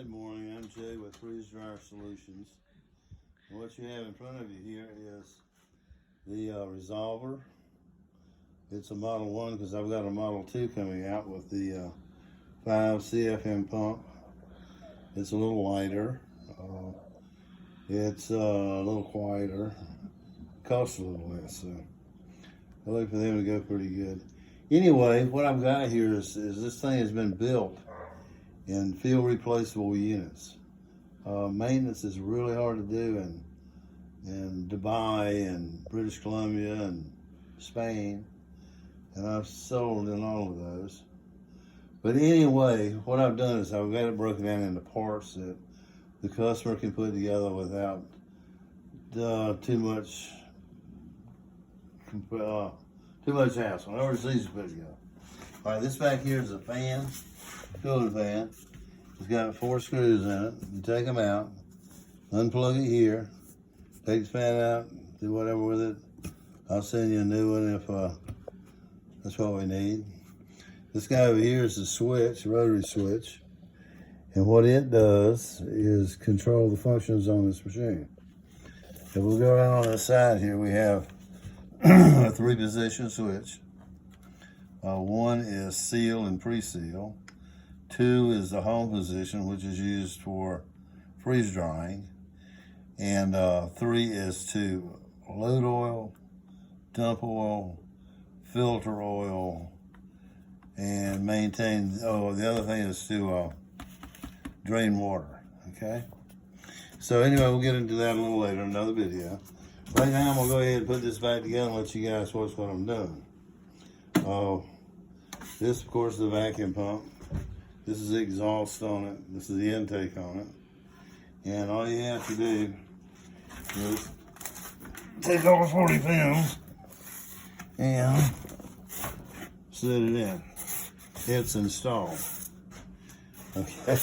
Good morning, I'm Jay with Freeze Dryer Solutions. And what you have in front of you here is the Resolver. It's a Model 1 because I've got a Model 2 coming out with the 5 CFM pump. It's a little lighter. It's a little quieter. Costs a little less, so I look for them to go pretty good. Anyway, what I've got here is this thing has been built in field replaceable units. Maintenance is really hard to do in Dubai and British Columbia and Spain, and I've sold in all of those. But anyway, what I've done is I've got it broken down into parts that the customer can put together without too much hassle. In other words, it's easy to put together. All right, this back here is a fan. Cooling fan. It's got 4 screws in it. You take them out, unplug it here, take the fan out, do whatever with it. I'll send you a new one if that's what we need. This guy over here is the switch, rotary switch, and what it does is control the functions on this machine. If we go around on the side here, we have a 3-position switch. 1 is seal and pre-seal. 2 is the home position, which is used for freeze drying. And 3 is to load oil, dump oil, filter oil, and maintain, the other thing is to drain water, okay? So anyway, we'll get into that a little later in another video. Right now, I'm gonna go ahead and put this back together and let you guys watch what I'm doing. This, of course, is the vacuum pump. This is the exhaust on it. This is the intake on it. And all you have to do is take all 40 pins and set it in. It's installed. Okay.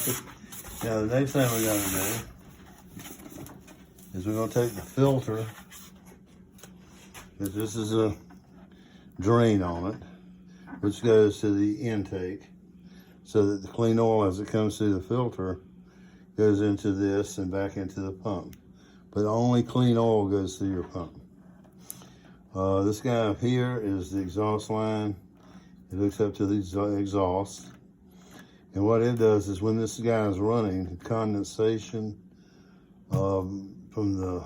Now the next thing we're going to do is we're going to take the filter. This is a drain on it, which goes to the intake, so that the clean oil, as it comes through the filter, goes into this and back into the pump. But only clean oil goes through your pump. This guy up here is the exhaust line. It hooks up to the exhaust. And what it does is when this guy is running, the condensation from the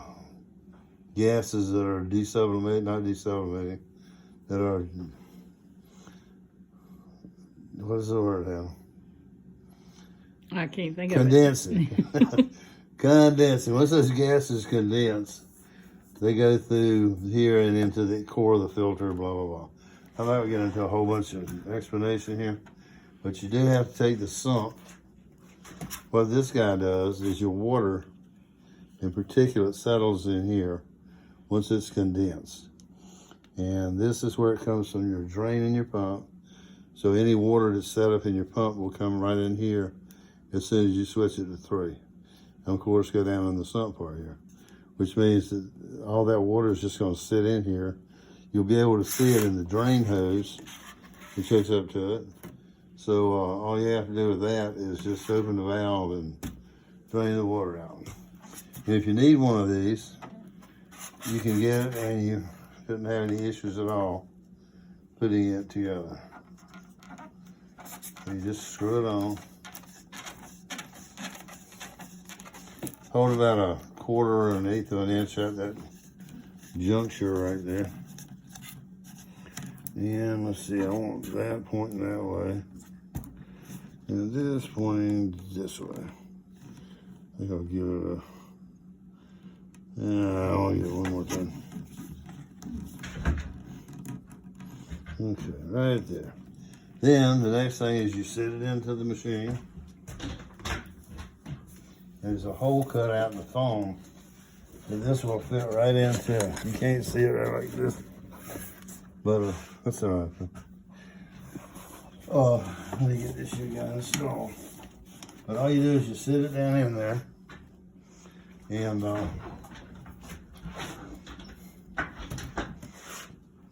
gases that are desublimating, that are, what is the word now? I can't think condensing. of it. Condensing. Once those gases condense, they go through here and into the core of the filter, blah, blah, blah. I'm not going to get into a whole bunch of explanation here, but you do have to take the sump. What this guy does is your water in particulate settles in here once it's condensed. And this is where it comes from your drain in your pump. So any water that's set up in your pump will come right in here as soon as you switch it to 3. And of course go down in the sump part here, which means that all that water is just going to sit in here. You'll be able to see it in the drain hose which hooks up to it. So all you have to do with that is just open the valve and drain the water out. And if you need one of these, you can get it and you shouldn't have any issues at all putting it together. You just screw it on. Hold about a 1/4 or 1/8 of an inch at that juncture right there. And let's see, I want that pointing that way. And this pointing this way. I think I'll give it I want to get one more time. Okay, right there. Then the next thing is you set it into the machine. There's a hole cut out in the foam that this will fit right into. You can't see it right like this, but that's all right. Let me get this shit guy installed. But all you do is you sit it down in there, and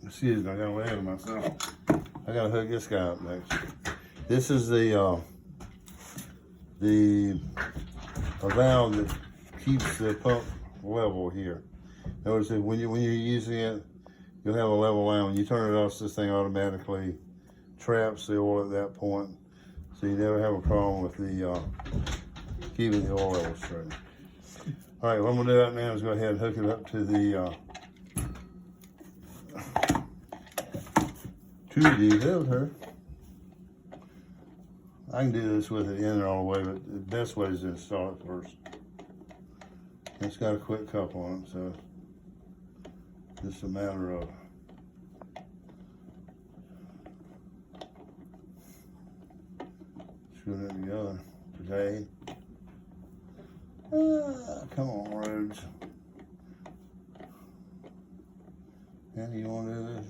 excuse me, I got way ahead of myself. I gotta hook this guy up next. This is the a valve that keeps the pump level here. Notice that when you're using it, you'll have a level line. When you turn it off, this thing automatically traps the oil at that point, so you never have a problem with the keeping the oil level straight. All right, what I'm gonna do right now is go ahead and hook it up to the decoder. I can do this with it in there all the way, but the best way is to install it first. It's got a quick couple on it, so just a matter of screwing it together today. Come on, Rhodes. And you want to do this?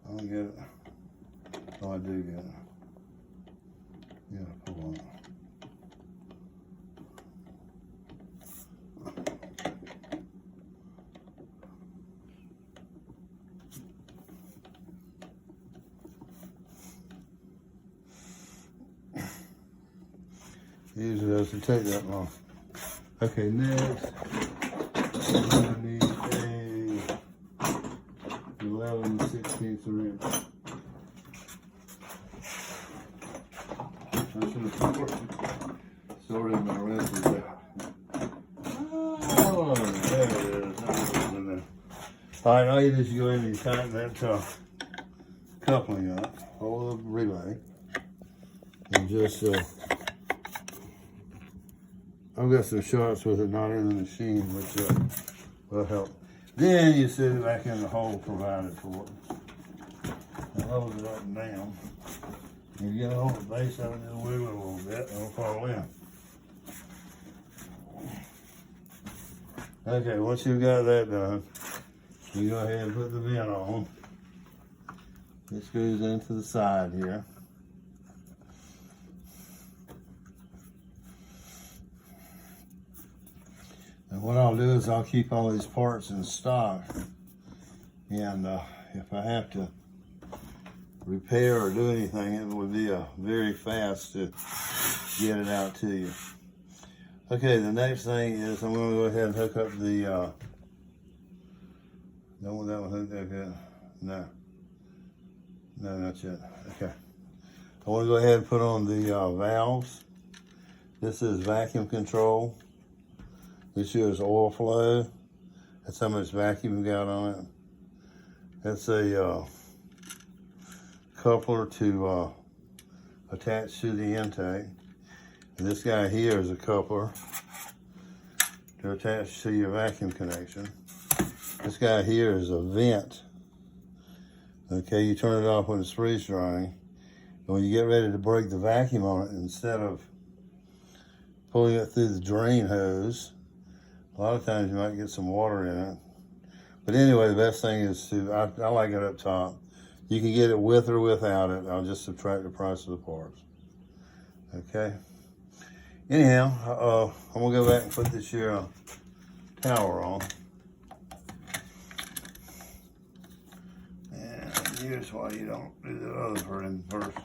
I don't get it. Oh, I do get it. Yeah, pull on it. Usually doesn't take that long. Okay, next, I need a 11/16 inch. I should have sorted my wrenches out. Oh, there it is. That was in there. All right, all you do is you go in and you tighten that coupling up, hold the relay, and just I've got some shots with it not in the machine, which will help. Then you set it back in the hole provided for it. And hold it up and down. You get on the base of it, just wiggle it a little bit, and it'll fall in. Okay, once you've got that done, you go ahead and put the vent on. It screws into the side here. And what I'll do is I'll keep all these parts in stock, and if I have to repair or do anything, it would be very fast to get it out to you. Okay, the next thing is I'm going to go ahead and hook up the, don't want that one hooked up yet? No, not yet. Okay. I want to go ahead and put on the valves. This is vacuum control. This here is oil flow. That's how much vacuum we got on it. That's a coupler to attach to the intake. And this guy here is a coupler to attach to your vacuum connection. This guy here is a vent. Okay, you turn it off when it's freeze drying. And when you get ready to break the vacuum on it, instead of pulling it through the drain hose, a lot of times you might get some water in it. But anyway, the best thing is I like it up top. You can get it with or without it. I'll just subtract the price of the parts. Okay. Anyhow, I'm gonna go back and put this here tower on. And here's why you don't do the other thing first.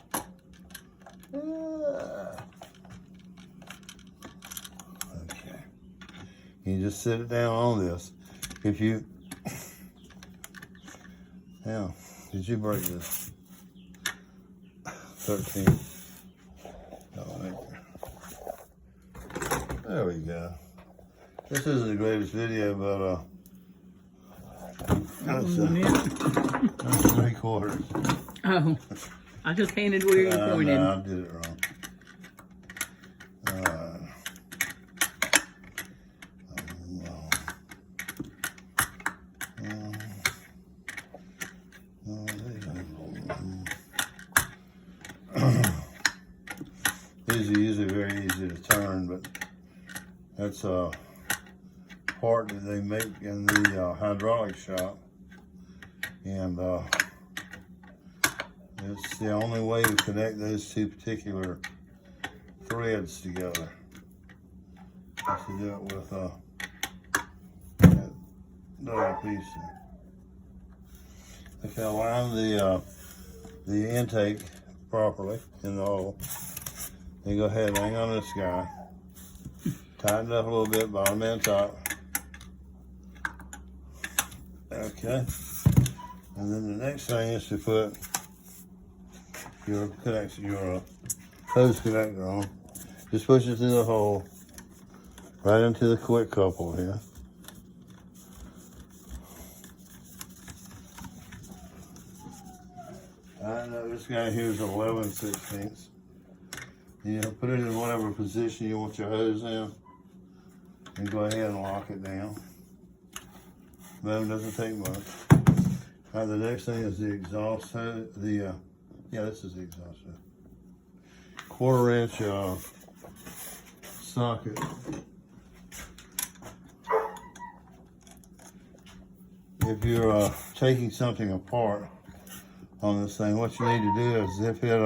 You just sit it down on this. If you, now, did you break this? 13. There we go. This isn't the greatest video, but that's 3/4. Oh, I just handed where you pointed. No, I did it wrong. These are usually very easy to turn, but that's a part that they make in the hydraulic shop, and it's the only way to connect those two particular threads together. Just to do it with that double piece there. Okay, I'll line the intake properly in the hole. Then go ahead and hang on this guy. Tighten it up a little bit, bottom and top. Okay. And then the next thing is to put your hose connector on. Just push it through the hole, right into the quick couple here. I know this guy here is 11/16. You know, put it in whatever position you want your hose in, and go ahead and lock it down. That doesn't take much. All right, the next thing is the exhaust hose. This is the exhaust hose. 1/4 inch socket. If you're taking something apart on this thing, what you need to do is, if it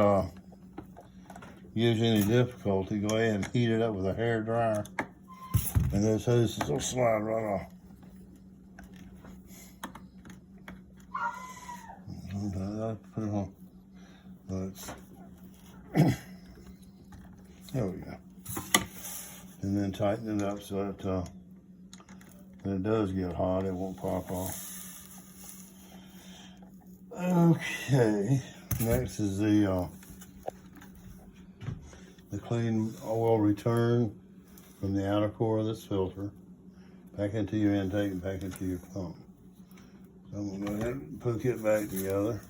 gives you any difficulty, go ahead and heat it up with a hair dryer, and those hoses will slide right off. Put it on. There we go. And then tighten it up so that when it does get hot, it won't pop off. Okay. Next is the clean oil return from the outer core of this filter back into your intake and back into your pump. So I'm going to go ahead and hook it back together.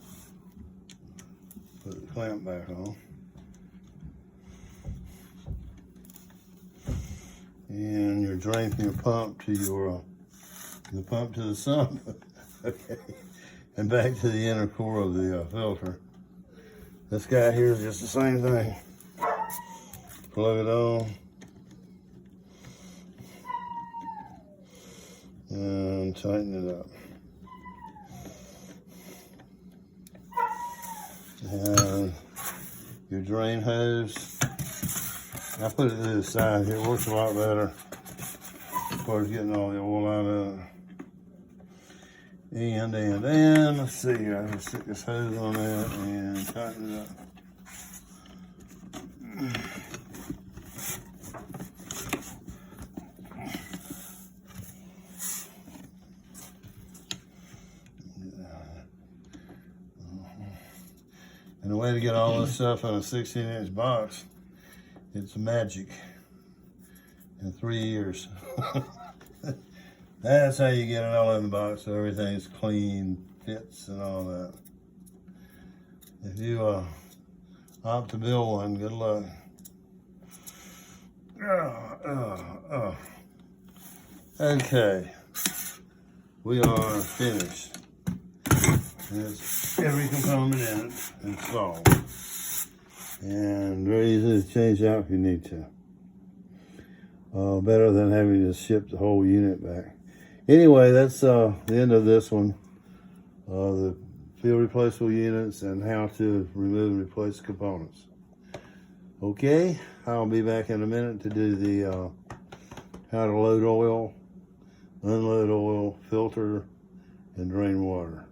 Put the clamp back on. And you're draining your pump to the pump to the sump. Okay. And back to the inner core of the filter. This guy here is just the same thing. Plug it on. And tighten it up. And your drain hose, I put it to the side here. It works a lot better as far as getting all the oil out of it. And let's see here. I'm gonna stick this hose on that and tighten it up. And the way to get all this stuff in a 16-inch box, it's magic. In 3 years. That's how you get it all in the box, so everything's clean, fits, and all that. If you opt to build one, good luck. Okay, we are finished. There's every component in it installed. And very easy to change out if you need to. Better than having to ship the whole unit back. Anyway, that's the end of this one. The field replaceable units and how to remove and replace components. Okay, I'll be back in a minute to do the how to load oil, unload oil, filter, and drain water.